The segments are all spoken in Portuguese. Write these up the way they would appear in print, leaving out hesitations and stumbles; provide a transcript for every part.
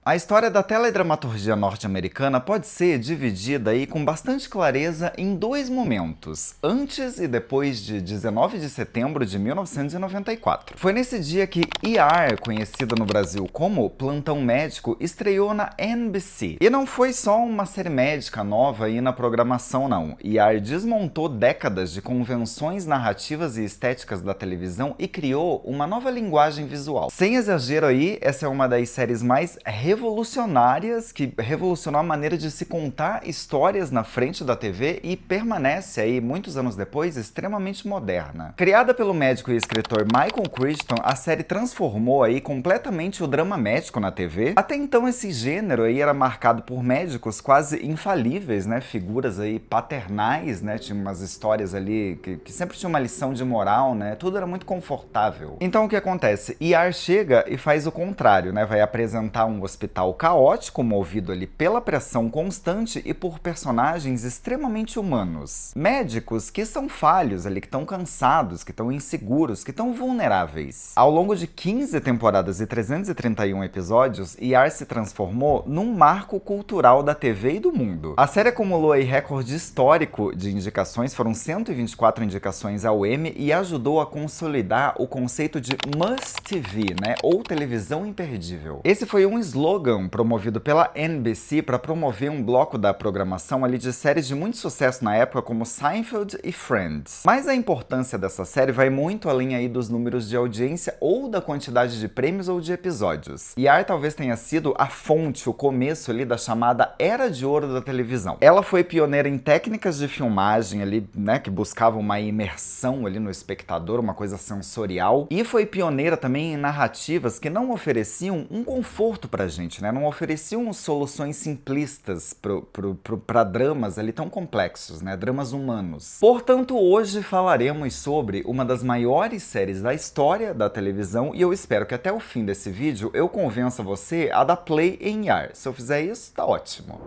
A história da teledramaturgia norte-americana pode ser dividida aí com bastante clareza em dois momentos, antes e depois de 19 de setembro de 1994. Foi nesse dia que ER, conhecida no Brasil como Plantão Médico, estreou na NBC. E não foi só uma série médica nova aí na programação, não. ER desmontou décadas de convenções narrativas e estéticas da televisão e criou uma nova linguagem visual. Sem exagero aí, essa é uma das séries mais revolucionárias, que revolucionou a maneira de se contar histórias na frente da TV e permanece aí, muitos anos depois, extremamente moderna. Criada pelo médico e escritor Michael Crichton, a série transformou aí completamente o drama médico na TV. Até então esse gênero aí era marcado por médicos quase infalíveis, né, figuras aí paternais, né, tinha umas histórias ali que sempre tinha uma lição de moral, né, tudo era muito confortável. Então o que acontece? ER chega e faz o contrário, né, vai apresentar um hospital caótico, movido ali pela pressão constante e por personagens extremamente humanos. Médicos que são falhos ali, que estão cansados, que estão inseguros, que estão vulneráveis. Ao longo de 15 temporadas e 331 episódios, ER se transformou num marco cultural da TV e do mundo. A série acumulou aí recorde histórico de indicações, foram 124 indicações ao Emmy e ajudou a consolidar o conceito de must TV, né, ou televisão imperdível. Esse foi um slogan promovido pela NBC para promover um bloco da programação ali de séries de muito sucesso na época, como Seinfeld e Friends. Mas a importância dessa série vai muito além aí dos números de audiência ou da quantidade de prêmios ou de episódios. ER talvez tenha sido a fonte, o começo ali da chamada Era de Ouro da televisão. Ela foi pioneira em técnicas de filmagem ali, né, que buscavam uma imersão ali no espectador, uma coisa sensorial, e foi pioneira também em narrativas que não ofereciam um conforto pra gente, né? Não ofereciam soluções simplistas para dramas ali tão complexos, né? Dramas humanos. Portanto, hoje falaremos sobre uma das maiores séries da história da televisão e eu espero que até o fim desse vídeo eu convença você a dar play em ER. Se eu fizer isso, tá ótimo.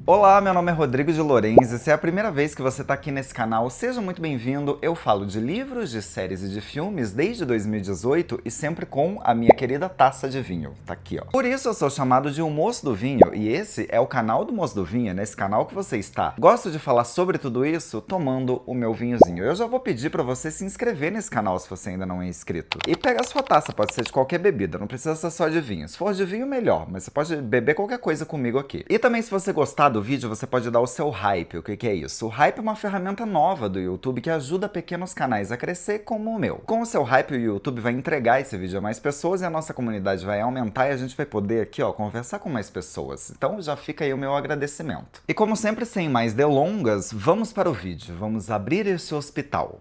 Olá, meu nome é Rodrigo de Lorenz e se é a primeira vez que você está aqui nesse canal, seja muito bem-vindo. Eu falo de livros, de séries e de filmes desde 2018 e sempre com a minha querida taça de vinho. Tá aqui, ó. Por isso eu sou chamado de um moço do vinho e esse é o canal do Moço do Vinho, nesse canal que você está. Gosto de falar sobre tudo isso tomando o meu vinhozinho. Eu já vou pedir para você se inscrever nesse canal se você ainda não é inscrito. E pega a sua taça, pode ser de qualquer bebida, não precisa ser só de vinho. Se for de vinho, melhor, mas você pode beber qualquer coisa comigo aqui. E também se você gostar do vídeo, você pode dar o seu hype. O que é isso? O hype é uma ferramenta nova do YouTube que ajuda pequenos canais a crescer como o meu. Com o seu hype, o YouTube vai entregar esse vídeo a mais pessoas e a nossa comunidade vai aumentar e a gente vai poder aqui, ó, conversar com mais pessoas. Então já fica aí o meu agradecimento. E como sempre, sem mais delongas, vamos para o vídeo. Vamos abrir esse hospital.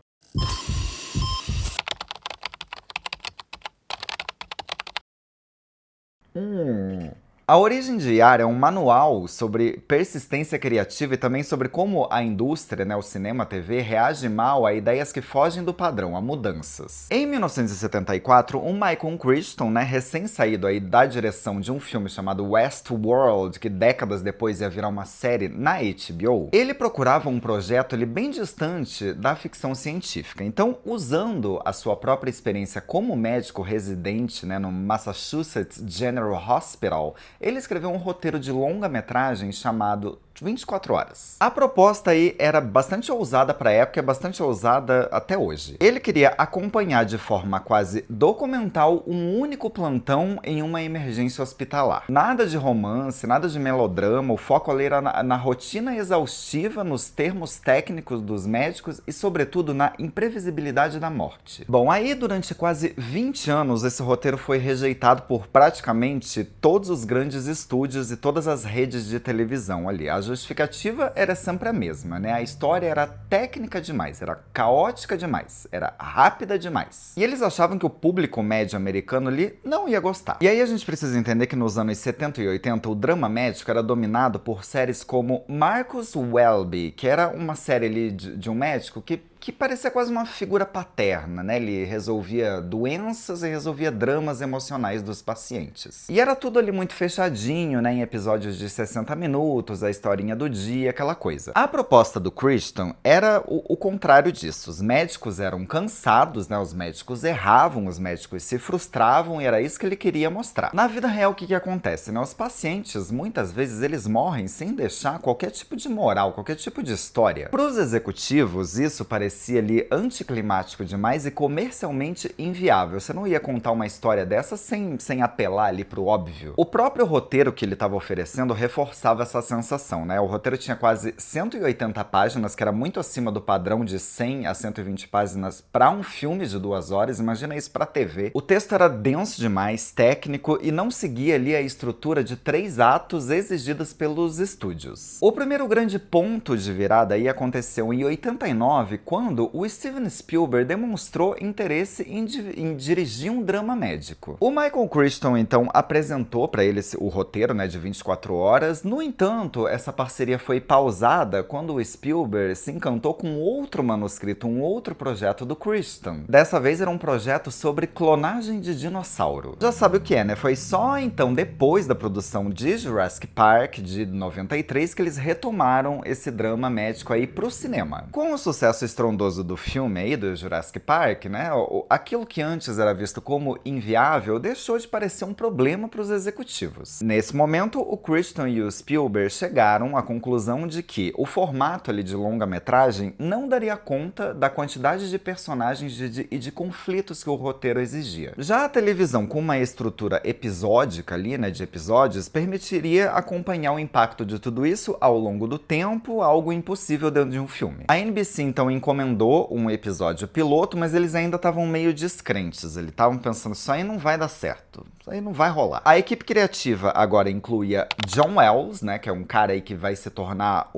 A Origem de ER é um manual sobre persistência criativa e também sobre como a indústria, né, o cinema, a TV, reage mal a ideias que fogem do padrão, a mudanças. Em 1974, Michael Crichton, né, recém-saído aí da direção de um filme chamado Westworld, que décadas depois ia virar uma série na HBO, ele procurava um projeto ali bem distante da ficção científica. Então, usando a sua própria experiência como médico residente, né, no Massachusetts General Hospital, ele escreveu um roteiro de longa-metragem chamado 24 Horas. A proposta aí era bastante ousada para a época e é bastante ousada até hoje. Ele queria acompanhar de forma quase documental um único plantão em uma emergência hospitalar. Nada de romance, nada de melodrama, o foco ali era na rotina exaustiva, nos termos técnicos dos médicos e, sobretudo, na imprevisibilidade da morte. Bom, aí durante quase 20 anos esse roteiro foi rejeitado por praticamente todos os grandes estúdios e todas as redes de televisão ali. A justificativa era sempre a mesma, né? A história era técnica demais, era caótica demais, era rápida demais. E eles achavam que o público médio americano ali não ia gostar. E aí a gente precisa entender que nos anos 70 e 80 o drama médico era dominado por séries como Marcus Welby, que era uma série ali de um médico que que parecia quase uma figura paterna, né? Ele resolvia doenças e resolvia dramas emocionais dos pacientes. E era tudo ali muito fechadinho, né? Em episódios de 60 minutos, a historinha do dia, aquela coisa. A proposta do Christian era o contrário disso. Os médicos eram cansados, né? Os médicos erravam, os médicos se frustravam e era isso que ele queria mostrar. Na vida real, o que acontece, né? Os pacientes, muitas vezes, eles morrem sem deixar qualquer tipo de moral, qualquer tipo de história. Para os executivos, isso parecia ali anticlimático demais e comercialmente inviável. Você não ia contar uma história dessa sem apelar ali pro óbvio. O próprio roteiro que ele estava oferecendo reforçava essa sensação, né? O roteiro tinha quase 180 páginas, que era muito acima do padrão de 100 a 120 páginas para um filme de 2 horas. Imagina isso para TV. O texto era denso demais, técnico e não seguia ali a estrutura de 3 atos exigidas pelos estúdios. O primeiro grande ponto de virada aí aconteceu em 89, quando o Steven Spielberg demonstrou interesse em dirigir um drama médico. O Michael Crichton, então, apresentou para ele o roteiro, né, de 24 horas. No entanto, essa parceria foi pausada quando o Spielberg se encantou com outro manuscrito, um outro projeto do Crichton. Dessa vez era um projeto sobre clonagem de dinossauro. Já sabe o que é, né? Foi só então depois da produção de Jurassic Park, de 93, que eles retomaram esse drama médico aí pro cinema. Com o sucesso estrondoso do filme aí, do Jurassic Park, né, aquilo que antes era visto como inviável deixou de parecer um problema para os executivos. Nesse momento, o Crichton e o Spielberg chegaram à conclusão de que o formato ali de longa-metragem não daria conta da quantidade de personagens e de conflitos que o roteiro exigia. Já a televisão, com uma estrutura episódica ali, né, de episódios, permitiria acompanhar o impacto de tudo isso ao longo do tempo, algo impossível dentro de um filme. A NBC então encomendou um episódio piloto, mas eles ainda estavam meio descrentes, eles estavam pensando, isso aí não vai dar certo, isso aí não vai rolar. A equipe criativa agora incluía John Wells, né, que é um cara aí que vai se tornar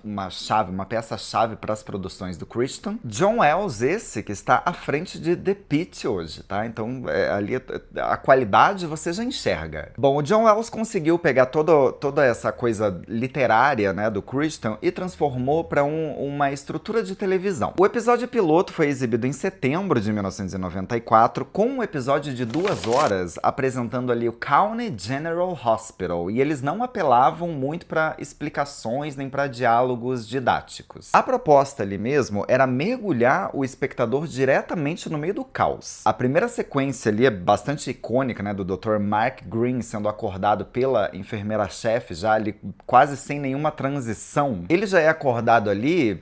uma peça-chave para as produções do Crichton. John Wells, esse que está à frente de The Pitt hoje, tá? Então, ali a qualidade você já enxerga. Bom, o John Wells conseguiu pegar toda essa coisa literária, né, do Crichton e transformou para uma estrutura de televisão. O episódio piloto foi exibido em setembro de 1994, com um episódio de 2 horas apresentando ali o County General Hospital, e eles não apelavam muito para explicações nem para diálogos didáticos. A proposta ali mesmo era mergulhar o espectador diretamente no meio do caos. A primeira sequência ali é bastante icônica, né, do Dr. Mark Green sendo acordado pela enfermeira-chefe, já ali quase sem nenhuma transição. Ele já é acordado ali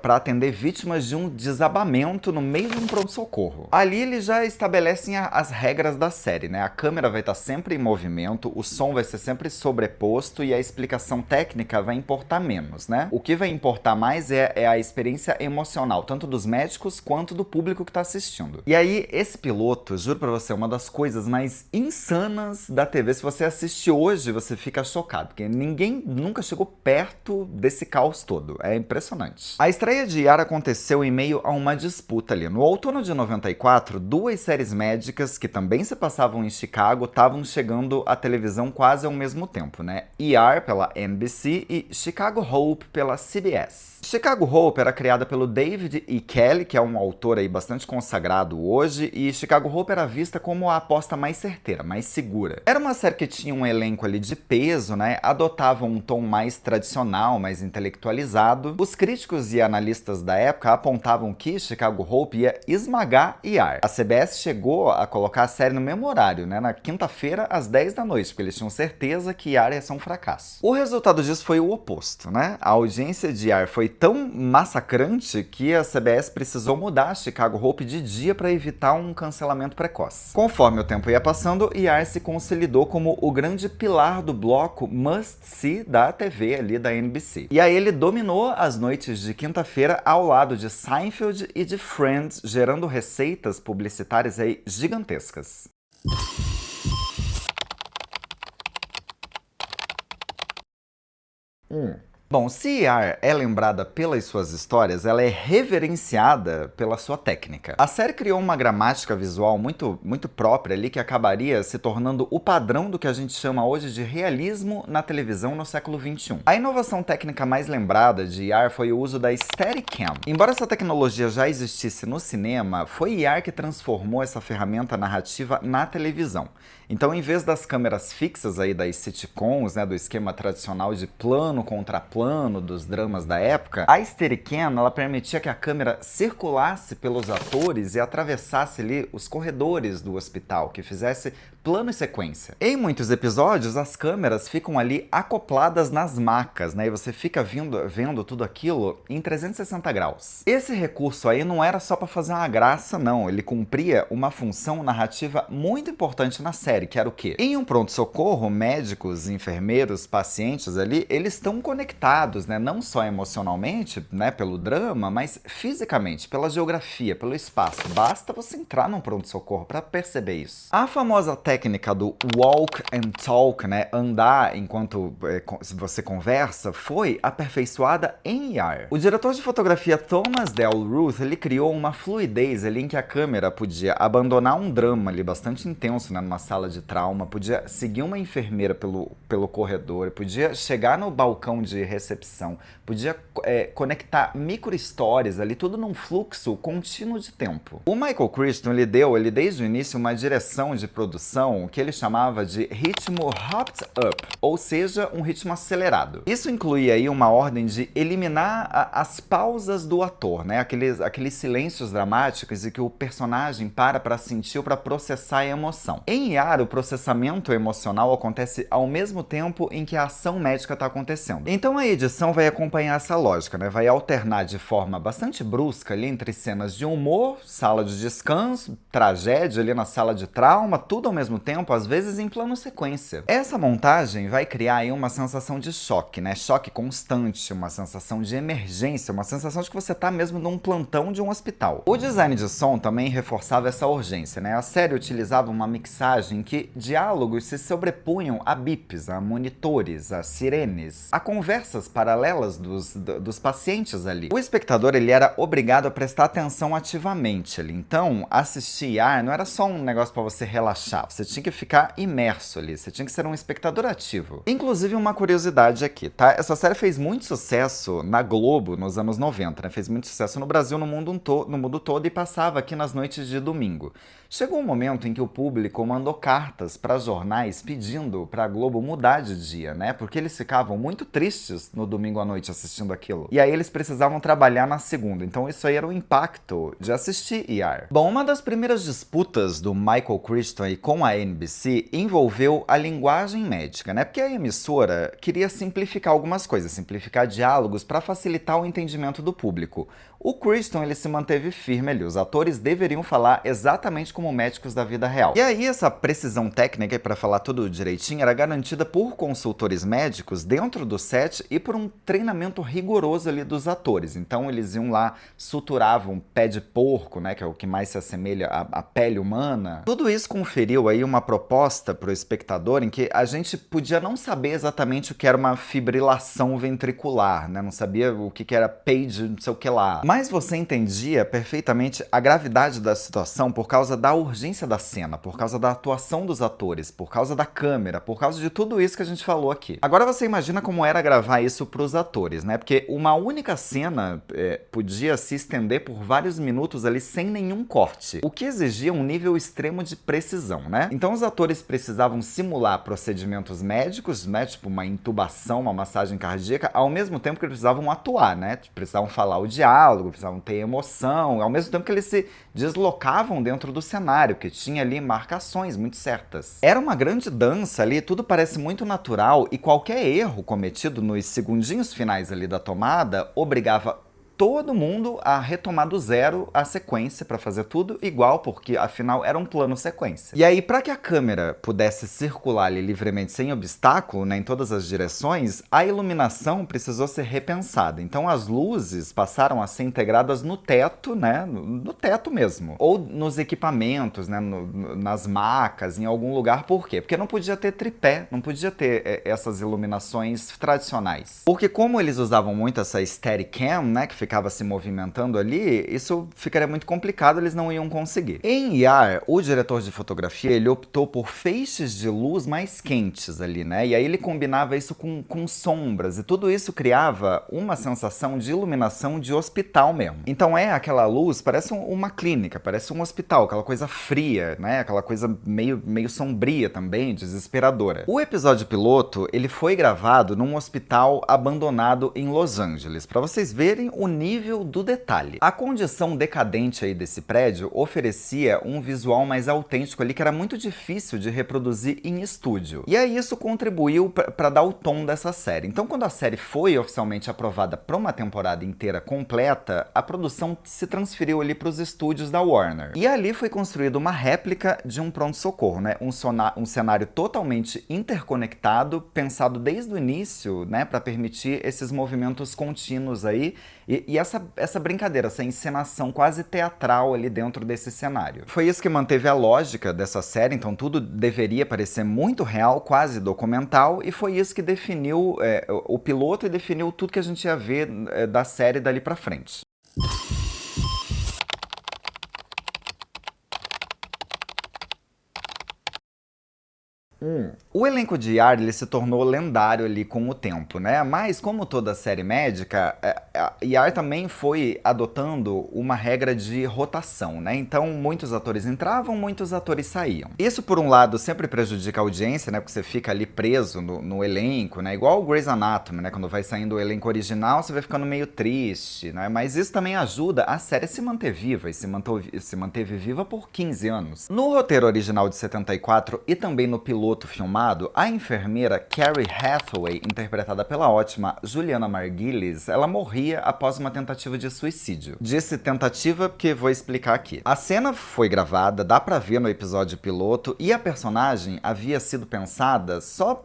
para atender vítimas de um desabamento no meio de um pronto-socorro. Ali eles já estabelecem as regras da série, né? A câmera vai estar sempre em movimento, o som vai ser sempre sobreposto e a explicação técnica vai importar menos, né? O que vai importar mais é a experiência emocional, tanto dos médicos quanto do público que está assistindo. E aí, esse piloto, juro pra você, é uma das coisas mais insanas da TV. Se você assiste hoje, você fica chocado, porque ninguém nunca chegou perto desse caos todo. É impressionante. A estreia de ER aconteceu em meio a uma disputa ali. No outono de 94, 2 séries médicas que também se passavam em Chicago estavam chegando à televisão quase ao mesmo tempo, né? ER pela NBC e Chicago Hope pela CBS. Chicago Hope era criada pelo David E. Kelley, que é um autor aí bastante consagrado hoje, e Chicago Hope era vista como a aposta mais certeira, mais segura. Era uma série que tinha um elenco ali de peso, né? Adotava um tom mais tradicional, mais intelectualizado. Os críticos e analistas da época apontavam que Chicago Hope ia esmagar ER. A CBS chegou a colocar a série no mesmo horário, né? Na quinta-feira, às 10 da noite, porque eles tinham certeza que ER ia ser um fracasso. O resultado disso foi o oposto, né? A audiência de ER foi tão massacrante que a CBS precisou mudar Chicago Hope de dia para evitar um cancelamento precoce. Conforme o tempo ia passando, ER se consolidou como o grande pilar do bloco must-see da TV ali da NBC. E aí ele dominou as noites de quinta-feira ao lado de Seinfeld e de Friends, gerando receitas publicitárias aí gigantescas. Bom, se ER é lembrada pelas suas histórias, ela é reverenciada pela sua técnica. A série criou uma gramática visual muito própria ali que acabaria se tornando o padrão do que a gente chama hoje de realismo na televisão no século XXI. A inovação técnica mais lembrada de ER foi o uso da Steadicam. Embora essa tecnologia já existisse no cinema, foi ER que transformou essa ferramenta narrativa na televisão. Então, em vez das câmeras fixas aí das sitcoms, né, do esquema tradicional de plano contra plano dos dramas da época, a Steadicam, ela permitia que a câmera circulasse pelos atores e atravessasse ali os corredores do hospital, que fizesse plano e sequência. Em muitos episódios, as câmeras ficam ali acopladas nas macas, né, e você fica vendo tudo aquilo em 360 graus. Esse recurso aí não era só para fazer uma graça, não. Ele cumpria uma função narrativa muito importante na série, que era o quê? Em um pronto-socorro, médicos, enfermeiros, pacientes ali, eles estão conectados, né? Não só emocionalmente, né, pelo drama, mas fisicamente, pela geografia, pelo espaço. Basta você entrar num pronto-socorro para perceber isso. A famosa técnica do walk and talk, né, andar enquanto você conversa, foi aperfeiçoada em ER. O diretor de fotografia Thomas Del Ruth, ele criou uma fluidez ali em que a câmera podia abandonar um drama ali bastante intenso, né, numa sala de trauma, podia seguir uma enfermeira pelo corredor, podia chegar no balcão de recepção, podia conectar micro-histórias ali, tudo num fluxo contínuo de tempo. O Michael Crichton, ele deu desde o início uma direção de produção que ele chamava de ritmo hopped up, ou seja, um ritmo acelerado. Isso incluía aí uma ordem de eliminar as pausas do ator, né? Aqueles silêncios dramáticos em que o personagem para sentir ou para processar a emoção. Em ER, o processamento emocional acontece ao mesmo tempo em que a ação médica está acontecendo. Então a edição vai acompanhar essa lógica, né? Vai alternar de forma bastante brusca ali entre cenas de humor, sala de descanso, tragédia ali na sala de trauma, tudo ao mesmo tempo, às vezes em plano sequência. Essa montagem vai criar aí uma sensação de choque, né? Choque constante, uma sensação de emergência, uma sensação de que você tá mesmo num plantão de um hospital. O design de som também reforçava essa urgência, né? A série utilizava uma mixagem em que diálogos se sobrepunham a bips, a monitores, a sirenes, a conversas paralelas dos pacientes ali. O espectador, ele era obrigado a prestar atenção ativamente ali. Então, assistir ER não era só um negócio para você relaxar, você tinha que ficar imerso ali, você tinha que ser um espectador ativo. Inclusive, uma curiosidade aqui, tá? Essa série fez muito sucesso na Globo nos anos 90, né? Fez muito sucesso no Brasil, no mundo todo, e passava aqui nas noites de domingo. Chegou um momento em que o público mandou cartas para jornais pedindo para a Globo mudar de dia, né? Porque eles ficavam muito tristes no domingo à noite assistindo aquilo. E aí eles precisavam trabalhar na segunda. Então isso aí era o impacto de assistir ER. Bom, uma das primeiras disputas do Michael Crichton aí com a NBC envolveu a linguagem médica, né? Porque a emissora queria simplificar algumas coisas, simplificar diálogos para facilitar o entendimento do público. O Crichton, ele se manteve firme ali, os atores deveriam falar exatamente como médicos da vida real. E aí essa precisão técnica, para falar tudo direitinho, era garantida por consultores médicos dentro do set e por um treinamento rigoroso ali dos atores. Então eles iam lá, suturavam pé de porco, né, que é o que mais se assemelha à pele humana. Tudo isso conferiu aí uma proposta para o espectador em que a gente podia não saber exatamente o que era uma fibrilação ventricular, né, não sabia o que era page, não sei o que lá. Mas você entendia perfeitamente a gravidade da situação por causa da urgência da cena, por causa da atuação dos atores, por causa da câmera, por causa de tudo isso que a gente falou aqui. Agora você imagina como era gravar isso para os atores, né? Porque uma única cena podia se estender por vários minutos ali sem nenhum corte, o que exigia um nível extremo de precisão, né? Então os atores precisavam simular procedimentos médicos, né? Tipo uma intubação, uma massagem cardíaca, ao mesmo tempo que eles precisavam atuar, né? Precisavam falar o diálogo, precisavam ter emoção, ao mesmo tempo que eles se deslocavam dentro do cenário, que tinha ali marcações muito certas. Era uma grande dança ali, tudo parece muito natural e qualquer erro cometido nos segundinhos finais ali da tomada obrigava todo mundo a retomar do zero a sequência para fazer tudo igual, porque afinal era um plano sequência. E aí, para que a câmera pudesse circular ali livremente sem obstáculo, né, em todas as direções, a iluminação precisou ser repensada. Então as luzes passaram a ser integradas no teto, né, no teto mesmo, ou nos equipamentos, né, nas macas, em algum lugar. Por quê? Porque não podia ter tripé, não podia ter essas iluminações tradicionais. Porque como eles usavam muito essa Steadicam, né, que ficava se movimentando ali, isso ficaria muito complicado, eles não iam conseguir. Em ER, o diretor de fotografia, ele optou por feixes de luz mais quentes ali, né, e aí ele combinava isso com sombras, e tudo isso criava uma sensação de iluminação de hospital mesmo. Então aquela luz, parece uma clínica, parece um hospital, aquela coisa fria, né, aquela coisa meio sombria também, desesperadora. O episódio piloto, ele foi gravado num hospital abandonado em Los Angeles, para vocês verem o nível do detalhe. A condição decadente aí desse prédio oferecia um visual mais autêntico ali, que era muito difícil de reproduzir em estúdio. E aí isso contribuiu para dar o tom dessa série. Então quando a série foi oficialmente aprovada para uma temporada inteira completa, a produção se transferiu ali para os estúdios da Warner. E ali foi construída uma réplica de um pronto-socorro, né? Um cenário totalmente interconectado, pensado desde o início, né, para permitir esses movimentos contínuos aí e essa brincadeira, essa encenação quase teatral ali dentro desse cenário. Foi isso que manteve a lógica dessa série, então tudo deveria parecer muito real, quase documental, e foi isso que definiu o piloto e definiu tudo que a gente ia ver da série dali pra frente. O elenco de ER, ele se tornou lendário ali com o tempo, né? Mas como toda série médica, ER também foi adotando uma regra de rotação, né? Então muitos atores entravam, muitos atores saíam. Isso por um lado sempre prejudica a audiência, né? Porque você fica ali preso no elenco, né? Igual o Grey's Anatomy, né? Quando vai saindo o elenco original, você vai ficando meio triste, né? Mas isso também ajuda a série a se manter viva, e se manteve viva por 15 anos. No roteiro original de 74 e também no piloto filmado, a enfermeira Carrie Hathaway, interpretada pela ótima Juliana Margulies, ela morria após uma tentativa de suicídio. Disse tentativa porque vou explicar aqui. A cena foi gravada, dá pra ver no episódio piloto, e a personagem havia sido pensada só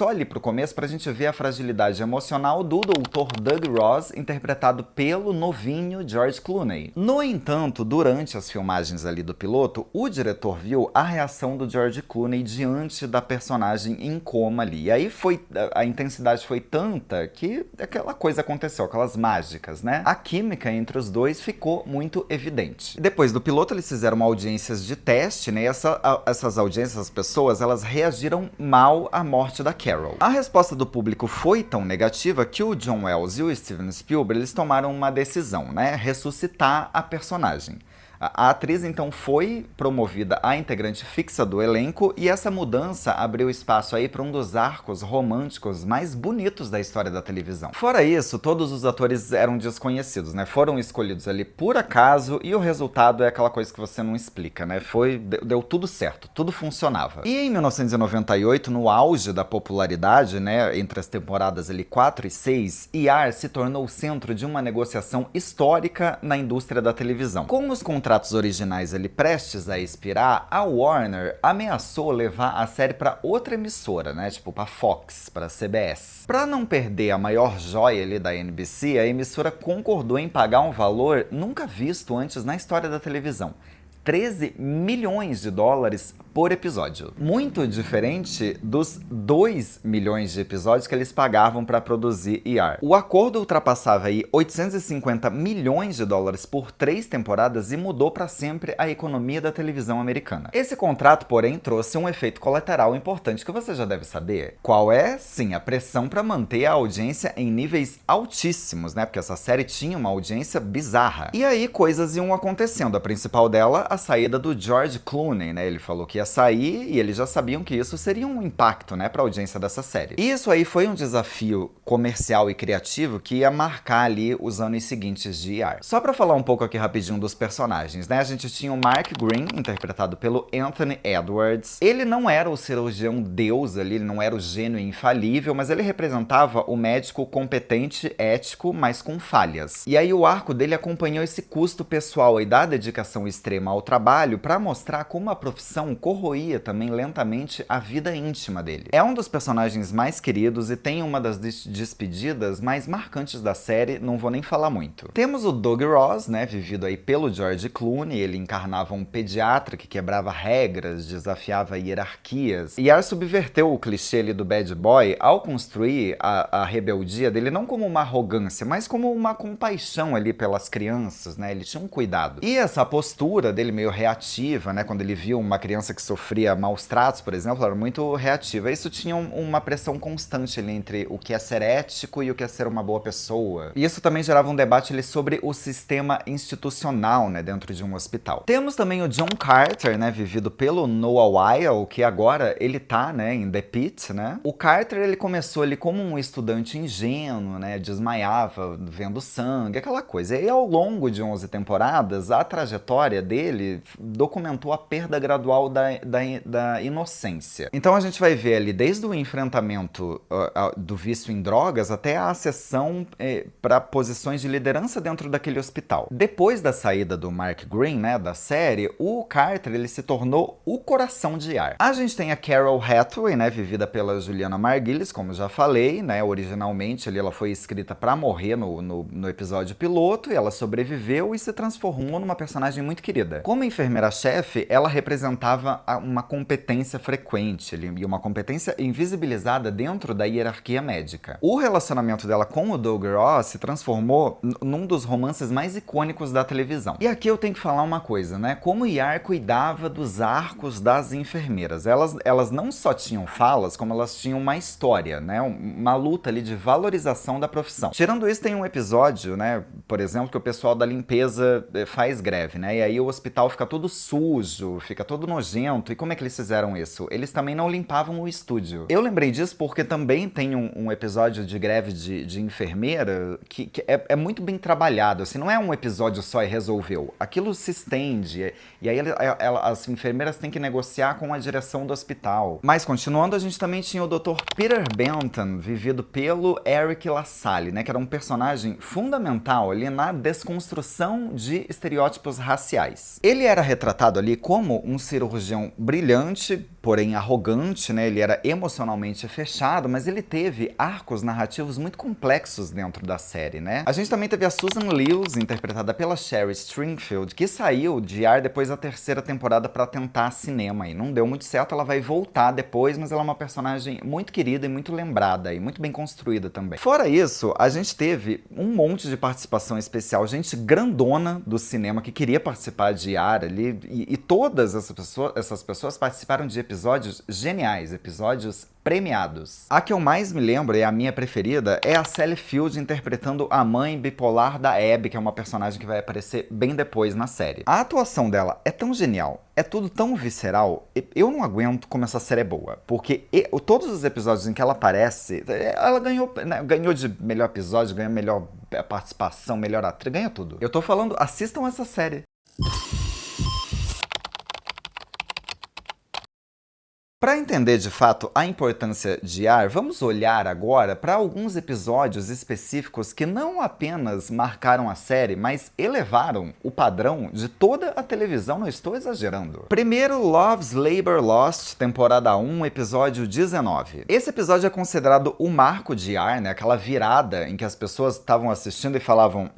ali pro começo pra gente ver a fragilidade emocional do Dr. Doug Ross, interpretado pelo novinho George Clooney. No entanto, durante as filmagens ali do piloto, o diretor viu a reação do George Clooney diante da personagem em coma ali. E aí a intensidade foi tanta que aquela coisa aconteceu, aquelas mágicas, né? A química entre os dois ficou muito evidente. Depois do piloto, eles fizeram audiências de teste, né? E essas audiências, as pessoas, elas reagiram mal à morte da Carol. A resposta do público foi tão negativa que o John Wells e o Steven Spielberg, eles tomaram uma decisão, né? Ressuscitar a personagem. A atriz, então, foi promovida a integrante fixa do elenco, e essa mudança abriu espaço aí para um dos arcos românticos mais bonitos da história da televisão. Fora isso, todos os atores eram desconhecidos, né? Foram escolhidos ali por acaso, e o resultado é aquela coisa que você não explica, né? Deu tudo certo, tudo funcionava. E em 1998, no auge da popularidade, né, entre as temporadas ali 4 e 6, ER se tornou o centro de uma negociação histórica na indústria da televisão. Com os contratos originais ali prestes a expirar, a Warner ameaçou levar a série para outra emissora, né? Tipo para Fox, para CBS. Para não perder a maior joia ali da NBC, a emissora concordou em pagar um valor nunca visto antes na história da televisão: 13 milhões de dólares por episódio. Muito diferente dos 2 milhões de episódios que eles pagavam para produzir ER. O acordo ultrapassava aí 850 milhões de dólares por 3 temporadas e mudou para sempre a economia da televisão americana. Esse contrato, porém, trouxe um efeito colateral importante que você já deve saber. Qual é? Sim, a pressão para manter a audiência em níveis altíssimos, né? Porque essa série tinha uma audiência bizarra. E aí coisas iam acontecendo. A principal dela, a saída do George Clooney, né? Ele falou que ia ia sair e eles já sabiam que isso seria um impacto, né, pra audiência dessa série. E isso aí foi um desafio comercial e criativo que ia marcar ali os anos seguintes de ER. Só pra falar um pouco aqui rapidinho dos personagens, né, a gente tinha o Mark Green, interpretado pelo Anthony Edwards. Ele não era o cirurgião deus ali, ele não era o gênio infalível, mas ele representava o médico competente, ético, mas com falhas. E aí o arco dele acompanhou esse custo pessoal e da dedicação extrema ao trabalho para mostrar como a profissão corroía também lentamente a vida íntima dele. É um dos personagens mais queridos e tem uma das despedidas mais marcantes da série, não vou nem falar muito. Temos o Doug Ross, né, vivido aí pelo George Clooney. Ele encarnava um pediatra que quebrava regras, desafiava hierarquias. E ER subverteu o clichê ali do bad boy ao construir a rebeldia dele não como uma arrogância, mas como uma compaixão ali pelas crianças, né? Ele tinha um cuidado. E essa postura dele meio reativa, né? Quando ele viu uma criança que sofria maus tratos, por exemplo, era muito reativa. Isso tinha uma pressão constante ali entre o que é ser ético e o que é ser uma boa pessoa. E isso também gerava um debate ali sobre o sistema institucional, né? Dentro de um hospital. Temos também o John Carter, né? Vivido pelo Noah Wyle, que agora ele tá, né? Em The Pitt, né? O Carter, ele começou ali como um estudante ingênuo, né? Desmaiava vendo sangue, aquela coisa. E ao longo de 11 temporadas, a trajetória dele documentou a perda gradual da inocência. Então a gente vai ver ali desde o enfrentamento do vício em drogas até a ascensão para posições de liderança dentro daquele hospital. Depois da saída do Mark Green, né, da série, o Carter ele se tornou o coração de ER. A gente tem a Carol Hathaway, né, vivida pela Juliana Margulies, como já falei, né, originalmente ali ela foi escrita para morrer no episódio piloto, e ela sobreviveu e se transformou numa personagem muito querida. Como enfermeira-chefe, ela representava uma competência frequente ali, e uma competência invisibilizada dentro da hierarquia médica. O relacionamento dela com o Doug Ross se transformou num dos romances mais icônicos da televisão. E aqui eu tenho que falar uma coisa, né? Como ER cuidava dos arcos das enfermeiras. Elas não só tinham falas, como elas tinham uma história, né? Uma luta ali de valorização da profissão. Tirando isso, tem um episódio, né? Por exemplo, que o pessoal da limpeza faz greve, né? E aí o hospital fica todo sujo, fica todo nojento. E como é que eles fizeram isso? Eles também não limpavam o estúdio. Eu lembrei disso porque também tem um episódio de greve de enfermeira que é muito bem trabalhado, assim, não é um episódio só e resolveu. Aquilo se estende, e aí as enfermeiras têm que negociar com a direção do hospital. Mas continuando, a gente também tinha o Dr. Peter Benton, vivido pelo Eric LaSalle, né, que era um personagem fundamental ali na desconstrução de estereótipos raciais. Ele era retratado ali como um cirurgião brilhante, porém arrogante, né, ele era emocionalmente fechado, mas ele teve arcos narrativos muito complexos dentro da série, né. A gente também teve a Susan Lewis, interpretada pela Sherry Stringfield, que saiu de ER depois da terceira temporada para tentar cinema e não deu muito certo. Ela vai voltar depois, mas ela é uma personagem muito querida e muito lembrada e muito bem construída também. Fora isso, a gente teve um monte de participação especial, gente grandona do cinema que queria participar de ER ali, e todas essas pessoas participaram de episódios geniais, episódios premiados. A que eu mais me lembro, e a minha preferida, é a Sally Field interpretando a mãe bipolar da Abby, que é uma personagem que vai aparecer bem depois na série. A atuação dela é tão genial, é tudo tão visceral, eu não aguento como essa série é boa, porque todos os episódios em que ela aparece, ela ganhou, né, ganhou de melhor episódio, ganhou melhor participação, melhor atriz, ganhou tudo. Eu tô falando, assistam essa série. Para entender de fato a importância de ER, vamos olhar agora para alguns episódios específicos que não apenas marcaram a série, mas elevaram o padrão de toda a televisão, não estou exagerando. Primeiro, Love's Labour Lost, temporada 1, episódio 19. Esse episódio é considerado o marco de ER, né? Aquela virada em que as pessoas estavam assistindo e falavam,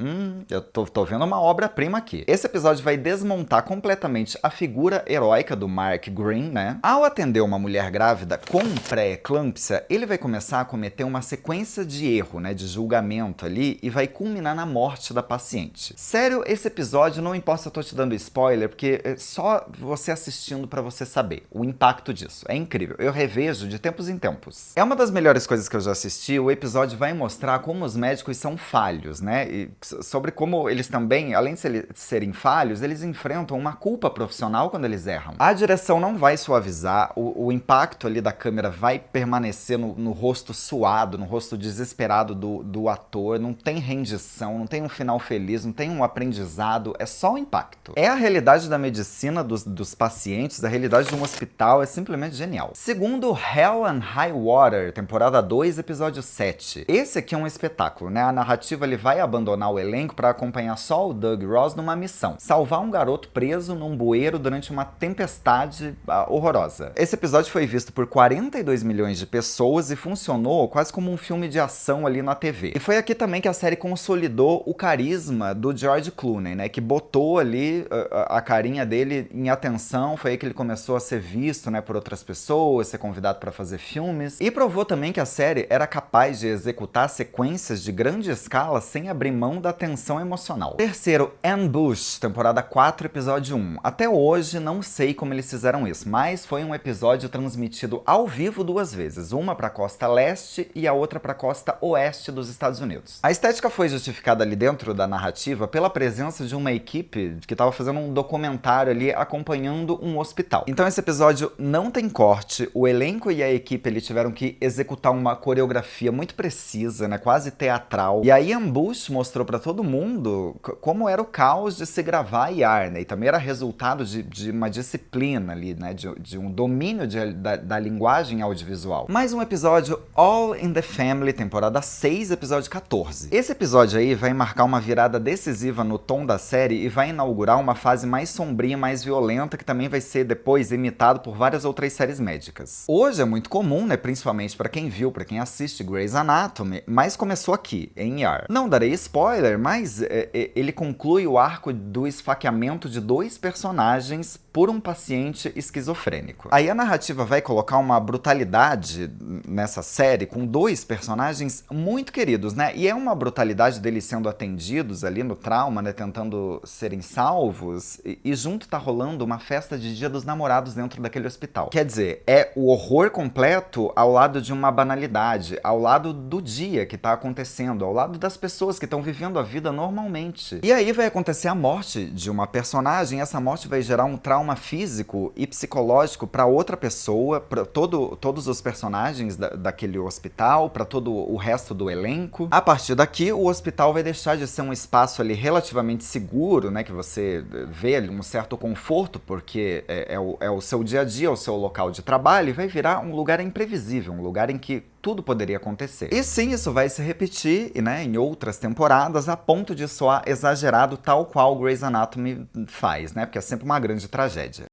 eu tô vendo uma obra-prima aqui. Esse episódio vai desmontar completamente a figura heróica do Mark Green, né? Ao atender uma uma mulher grávida com pré-eclâmpsia, ele vai começar a cometer uma sequência de erro, né, de julgamento ali, e vai culminar na morte da paciente. Sério, esse episódio, não importa se eu tô te dando spoiler, porque é só você assistindo pra você saber o impacto disso. É incrível. Eu revejo de tempos em tempos. É uma das melhores coisas que eu já assisti. O episódio vai mostrar como os médicos são falhos, né? E sobre como eles também, além de serem falhos, eles enfrentam uma culpa profissional quando eles erram. A direção não vai suavizar, o impacto ali da câmera vai permanecer no rosto suado, no rosto desesperado do ator, não tem rendição, não tem um final feliz, não tem um aprendizado, é só o impacto. É a realidade da medicina dos pacientes, a realidade de um hospital, é simplesmente genial. Segundo, Hell and High Water, temporada 2, episódio 7. Esse aqui é um espetáculo, né? A narrativa ele vai abandonar o elenco para acompanhar só o Doug Ross numa missão: salvar um garoto preso num bueiro durante uma tempestade horrorosa. Esse episódio foi visto por 42 milhões de pessoas e funcionou quase como um filme de ação ali na TV. E foi aqui também que a série consolidou o carisma do George Clooney, né? Que botou ali a carinha dele em atenção, foi aí que ele começou a ser visto, né, por outras pessoas, ser convidado para fazer filmes, e provou também que a série era capaz de executar sequências de grande escala sem abrir mão da tensão emocional. Terceiro, Ambush, temporada 4, episódio 1. Até hoje não sei como eles fizeram isso, mas foi um episódio transmitido ao vivo 2 vezes, uma para a costa leste e a outra para a costa oeste dos Estados Unidos. A estética foi justificada ali dentro da narrativa pela presença de uma equipe que estava fazendo um documentário ali acompanhando um hospital. Então esse episódio não tem corte, o elenco e a equipe eles tiveram que executar uma coreografia muito precisa, né, quase teatral. E aí Ambush mostrou para todo mundo como era o caos de se gravar ER, né, e também era resultado de uma disciplina ali, né, de um domínio da linguagem audiovisual. Mais um episódio, All in the Family, temporada 6, episódio 14. Esse episódio aí vai marcar uma virada decisiva no tom da série e vai inaugurar uma fase mais sombria, mais violenta, que também vai ser depois imitado por várias outras séries médicas. Hoje é muito comum, né, principalmente para quem viu, para quem assiste Grey's Anatomy, mas começou aqui, em ER. Não darei spoiler, mas ele conclui o arco do esfaqueamento de 2 personagens por um paciente esquizofrênico. Aí a narrativa vai colocar uma brutalidade nessa série com 2 personagens muito queridos, né? E é uma brutalidade deles sendo atendidos ali no trauma, né? Tentando serem salvos, e junto tá rolando uma festa de Dia dos Namorados dentro daquele hospital. Quer dizer, é o horror completo ao lado de uma banalidade, ao lado do dia que tá acontecendo, ao lado das pessoas que estão vivendo a vida normalmente. E aí vai acontecer a morte de uma personagem, e essa morte vai gerar um trauma físico e psicológico para outra pessoa, para todos os personagens daquele hospital, para todo o resto do elenco. A partir daqui, o hospital vai deixar de ser um espaço ali relativamente seguro, né, que você vê ali um certo conforto, porque é o seu dia a dia, o seu local de trabalho, e vai virar um lugar imprevisível, um lugar em que tudo poderia acontecer. E sim, isso vai se repetir, né, em outras temporadas, a ponto de soar exagerado, tal qual Grey's Anatomy faz, né, porque é sempre uma grande tragédia.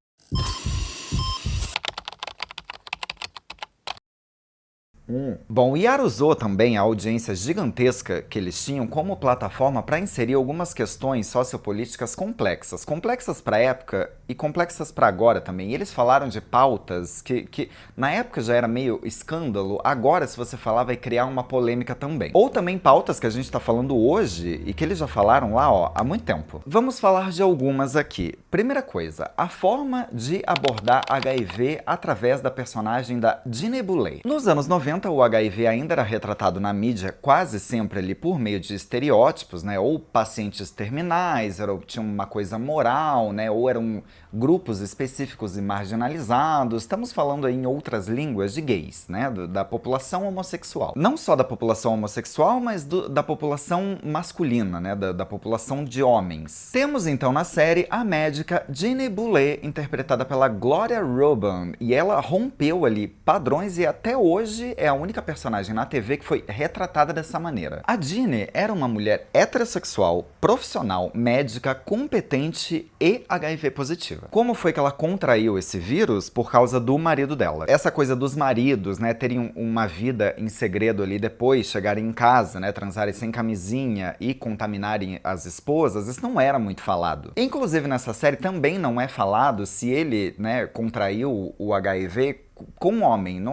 Bom, ER usou também a audiência gigantesca que eles tinham como plataforma para inserir algumas questões sociopolíticas complexas para a época e complexas para agora também. E eles falaram de pautas que na época já era meio escândalo, agora se você falar vai criar uma polêmica também. Ou também pautas que a gente está falando hoje e que eles já falaram lá, ó, há muito tempo. Vamos falar de algumas aqui. Primeira coisa, a forma de abordar HIV através da personagem da Jeanne Bulley. Nos anos 90, o HIV ainda era retratado na mídia quase sempre ali por meio de estereótipos, né? Ou pacientes terminais, tinha uma coisa moral, né? Ou eram grupos específicos e marginalizados. Estamos falando aí em outras línguas de gays, né? Da população homossexual. Não só da população homossexual, mas da população masculina, né? Da população de homens. Temos então na série a médica Jeanne Bulley, interpretada pela Gloria Robin, e ela rompeu ali padrões e até hoje é a única personagem na TV que foi retratada dessa maneira. A Jeanne era uma mulher heterossexual, profissional, médica, competente e HIV positiva. Como foi que ela contraiu esse vírus? Por causa do marido dela. Essa coisa dos maridos, né, terem uma vida em segredo ali, depois chegarem em casa, né, transarem sem camisinha e contaminarem as esposas, isso não era muito falado. Inclusive nessa série também não é falado se ele, né, contraiu o HIV com um homem.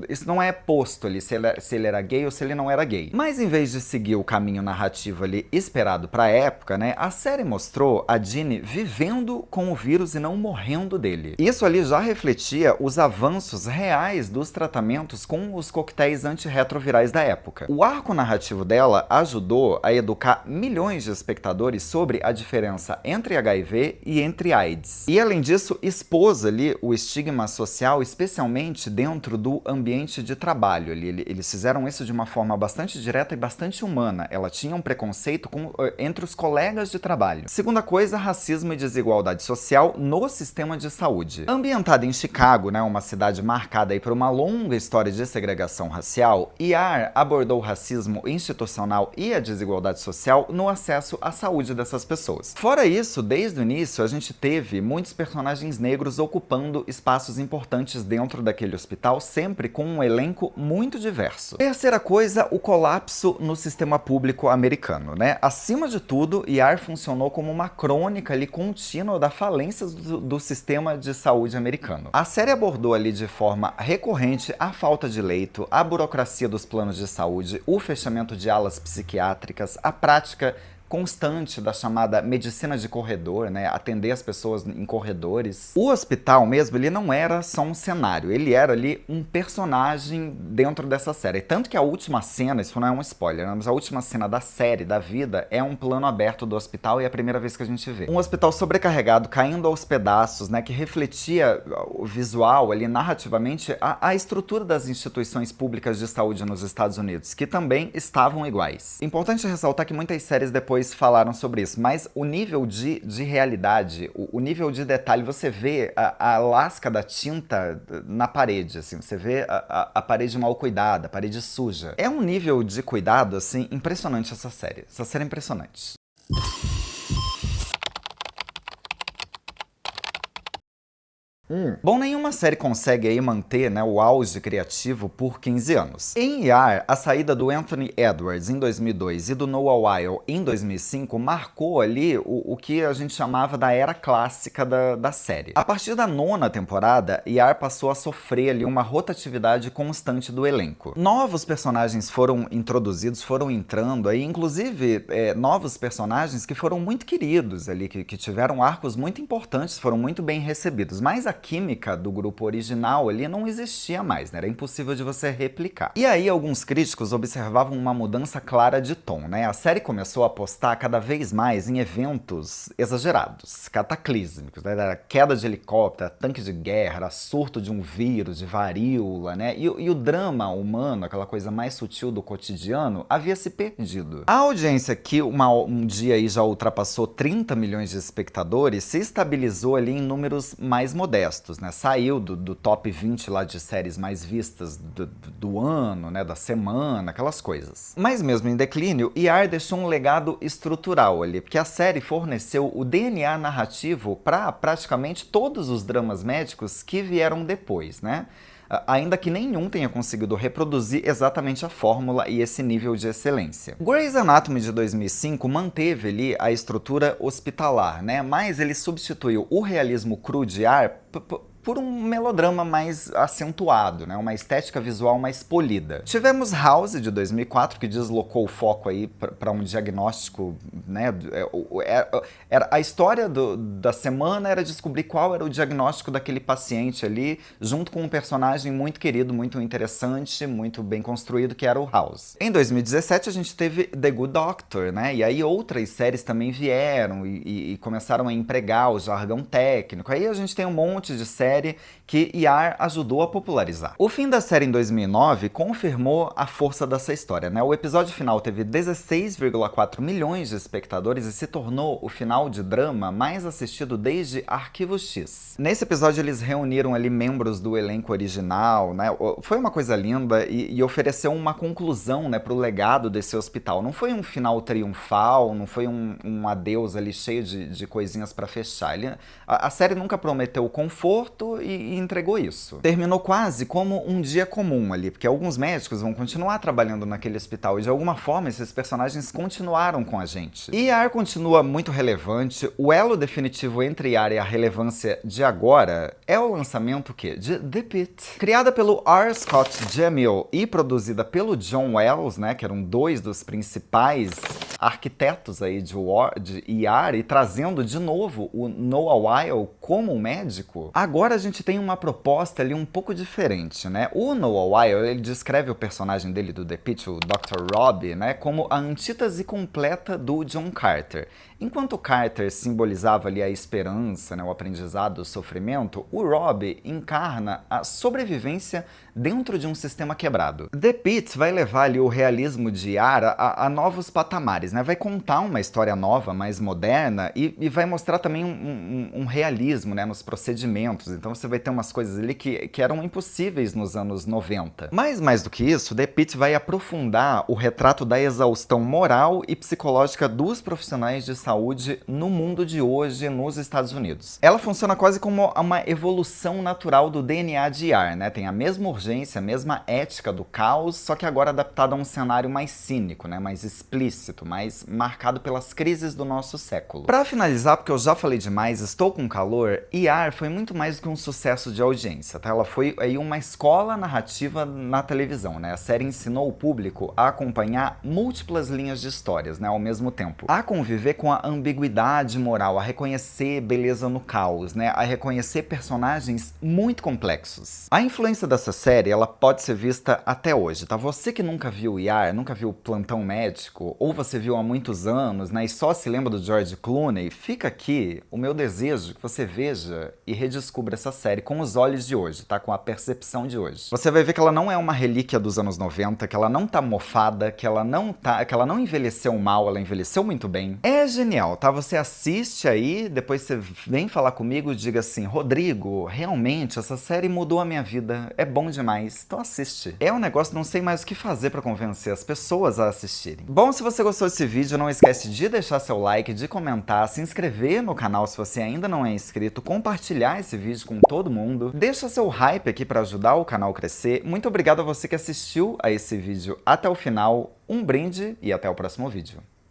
Isso não é posto ali se ele era gay ou se ele não era gay. Mas em vez de seguir o caminho narrativo ali esperado pra época, né, a série mostrou a Jeanne vivendo com o vírus e não morrendo dele. Isso ali já refletia os avanços reais dos tratamentos com os coquetéis antirretrovirais da época. O arco narrativo dela ajudou a educar milhões de espectadores sobre a diferença entre HIV e entre AIDS. E além disso, expôs ali o estigma social, especialmente dentro do ambiente de trabalho. Eles fizeram isso de uma forma bastante direta e bastante humana. Ela tinha um preconceito entre os colegas de trabalho. Segunda coisa, racismo e desigualdade social no sistema de saúde. Ambientada em Chicago, né, uma cidade marcada aí por uma longa história de segregação racial, ER abordou o racismo institucional e a desigualdade social no acesso à saúde dessas pessoas. Fora isso, desde o início, a gente teve muitos personagens negros ocupando espaços importantes dentro daquele hospital, sempre com um elenco muito diverso. Terceira coisa, o colapso no sistema público americano, né? Acima de tudo, ER funcionou como uma crônica ali contínua da falência do sistema de saúde americano. A série abordou ali de forma recorrente a falta de leito, a burocracia dos planos de saúde, o fechamento de alas psiquiátricas, a prática constante da chamada medicina de corredor, né, atender as pessoas em corredores. O hospital mesmo, ele não era só um cenário, ele era ali um personagem dentro dessa série. Tanto que a última cena, isso não é um spoiler, mas a última cena da série, da vida, é um plano aberto do hospital e é a primeira vez que a gente vê. Um hospital sobrecarregado, caindo aos pedaços, né, que refletia o visual ali, narrativamente, a estrutura das instituições públicas de saúde nos Estados Unidos, que também estavam iguais. Importante ressaltar que muitas séries depois falaram sobre isso, mas o nível de realidade, o nível de detalhe, você vê a lasca da tinta na parede, assim, você vê a parede mal cuidada, a parede suja. É um nível de cuidado, assim, impressionante essa série. Essa série é impressionante. Bom, nenhuma série consegue aí manter, né, o auge criativo por 15 anos. Em ER, a saída do Anthony Edwards em 2002 e do Noah Wyle em 2005 marcou ali o que a gente chamava da era clássica da série. A partir da 9ª temporada, ER passou a sofrer ali uma rotatividade constante do elenco. Novos personagens foram introduzidos, foram entrando aí, inclusive novos personagens que foram muito queridos ali, que tiveram arcos muito importantes, foram muito bem recebidos, mas a química do grupo original ali não existia mais, né? Era impossível de você replicar. E aí alguns críticos observavam uma mudança clara de tom, né? A série começou a apostar cada vez mais em eventos exagerados, cataclísmicos, né? Era queda de helicóptero, tanque de guerra, surto de um vírus, de varíola, né? E o drama humano, aquela coisa mais sutil do cotidiano, havia se perdido. A audiência, que um dia aí já ultrapassou 30 milhões de espectadores, se estabilizou ali em números mais modestos. Né? Saiu do top 20 lá de séries mais vistas do ano, né? Da semana, aquelas coisas. Mas mesmo em declínio, ER deixou um legado estrutural ali, porque a série forneceu o DNA narrativo para praticamente todos os dramas médicos que vieram depois, né? Ainda que nenhum tenha conseguido reproduzir exatamente a fórmula e esse nível de excelência. Grey's Anatomy de 2005 manteve ali a estrutura hospitalar, né? Mas ele substituiu o realismo cru de ER por um melodrama mais acentuado, né? Uma estética visual mais polida. Tivemos House, de 2004, que deslocou o foco aí para um diagnóstico, né? A história da semana era descobrir qual era o diagnóstico daquele paciente ali, junto com um personagem muito querido, muito interessante, muito bem construído, que era o House. Em 2017, a gente teve The Good Doctor, né? E aí outras séries também vieram e começaram a empregar o jargão técnico. Aí a gente tem um monte de série que ER ajudou a popularizar. O fim da série em 2009 confirmou a força dessa história, né? O episódio final teve 16,4 milhões de espectadores e se tornou o final de drama mais assistido desde Arquivo X. Nesse episódio eles reuniram ali membros do elenco original, né? Foi uma coisa linda e ofereceu uma conclusão, né, pro legado desse hospital. Não foi um final triunfal, não foi um adeus ali cheio de coisinhas para fechar. A série nunca prometeu conforto, morto e entregou isso. Terminou quase como um dia comum ali, porque alguns médicos vão continuar trabalhando naquele hospital e de alguma forma esses personagens continuaram com a gente. E ER continua muito relevante. O elo definitivo entre ER e a relevância de agora é o lançamento de The Pitt. Criada pelo R. Scott Gemmell e produzida pelo John Wells, né, que eram dois dos principais arquitetos aí de ER, e trazendo de novo o Noah Wyle como médico, agora a gente tem uma proposta ali um pouco diferente, né? O Noah Wyle, ele descreve o personagem dele do The Pitt, o Dr. Rob, né, como a antítese completa do John Carter. Enquanto Carter simbolizava ali a esperança, né, o aprendizado, o sofrimento, o Rob encarna a sobrevivência dentro de um sistema quebrado. The Pitt vai levar ali o realismo de ER a novos patamares, né? Vai contar uma história nova, mais moderna e vai mostrar também um realismo, né, nos procedimentos. Então você vai ter umas coisas ali que eram impossíveis nos anos 90. Mas mais do que isso, The Pitt vai aprofundar o retrato da exaustão moral e psicológica dos profissionais de saúde no mundo de hoje nos Estados Unidos. Ela funciona quase como uma evolução natural do DNA de ER, né? Tem a mesma urgência, a mesma ética do caos, só que agora adaptada a um cenário mais cínico, né? Mais explícito, mais marcado pelas crises do nosso século. Para finalizar, porque eu já falei demais, estou com calor, ER foi muito mais do que um sucesso de audiência, tá? Ela foi aí uma escola narrativa na televisão, né? A série ensinou o público a acompanhar múltiplas linhas de histórias, né, ao mesmo tempo, a conviver com a ambiguidade moral, a reconhecer beleza no caos, né, a reconhecer personagens muito complexos. A influência dessa série, ela pode ser vista até hoje, tá? Você que nunca viu ER, nunca viu Plantão Médico, ou você viu há muitos anos, né, e só se lembra do George Clooney, fica aqui o meu desejo que você veja e redescubra essa série com os olhos de hoje, tá? Com a percepção de hoje. Você vai ver que ela não é uma relíquia dos anos 90, que ela não tá mofada, que ela não envelheceu mal, ela envelheceu muito bem. É genial, tá? Você assiste aí, depois você vem falar comigo e diga assim: Rodrigo, realmente essa série mudou a minha vida, é bom demais, então assiste. É um negócio, não sei mais o que fazer pra convencer as pessoas a assistirem. Bom, se você gostou desse vídeo, não esquece de deixar seu like, de comentar, se inscrever no canal se você ainda não é inscrito, compartilhar esse vídeo com todo mundo, deixa seu hype aqui pra ajudar o canal a crescer. Muito obrigado a você que assistiu a esse vídeo até o final, um brinde e até o próximo vídeo.